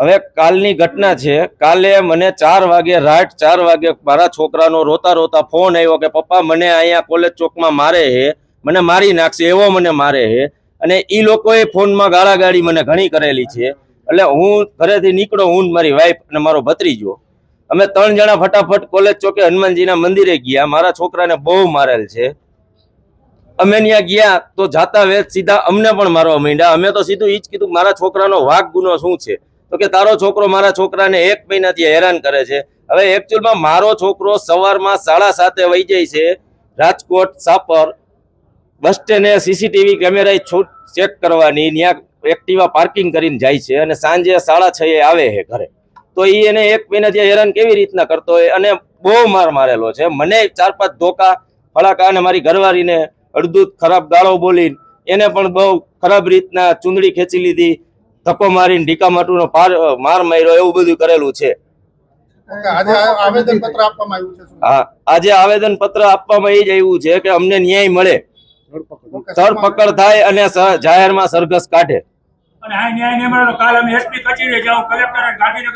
હવે કાલની ઘટના છે। કાલે મને 4 વાગે રાત 4 વાગે મારા છોકરાનો રોતા રોતા ફોન આવ્યો કે પપ્પા મને અહીંયા કોલેજ ચોકમાં મારે છે, મને મારી નાખશે એવો મને મારે છે। અને એ લોકોએ ફોનમાં ગાળાગાળી મને ઘણી કરેલી છે। એટલે હું ઘરેથી નીકળો, હું મારી વાઈફ અને મારો ભત્રીજો, અમે 3 જણા ફટાફટ કોલેજ ચોકે હનુમાનજીના મંદિરે ગયા। મારા છોકરાને બહુ મારેલ છે। અમે ત્યાં ગયા તો જાતા વેત સીધા અમને પણ મારવા માંડ્યા। અમે તો સીધું ઈ જ કીધું મારા છોકરાનો વાક ગુનો શું છે, તો કે તારો છોકરો મારા છોકરાને 1 મહિનાથી હેરાન કરે છે। હવે એકચ્યુઅલમાં મારો છોકરો સવારમાં 7:30 વહી જાય છે રાજકોટ સાપર બસ સ્ટેન્ડે સીસીટીવી કેમેરા ચેક કરવાની, ત્યાં એક્ટિવા પાર્કિંગ કરીને જાય છે અને સાંજે 6:30 આવે છે ઘરે। તો એ એને 1 મહિનાથી હેરાન કેવી રીતના કરતો હોય? અને બહુ માર મારેલો છે મને, 4-5 ધોકા ફળાકા, અને મારી ઘરવાળીને અડધું ખરાબ ગાળો બોલીને એને પણ બહુ ખરાબ રીતના ચૂંદડી ખેંચી લીધી, ધક્કો મારીને ઢીકા માટુનો માર માર્યો, એવું બધું કરેલું છે। હા, આજે આવેદન પત્ર આપવામાં એ જ આવ્યું છે કે અમને ન્યાય મળે, ધરપકડ થાય અને જાહેરમાં સરઘસ કાઢે। અને આ ન્યાય નહીં મળે તો કાલ અમે એસપી કચેરીએ જાવ, કલેક્ટર ગાંધીનગર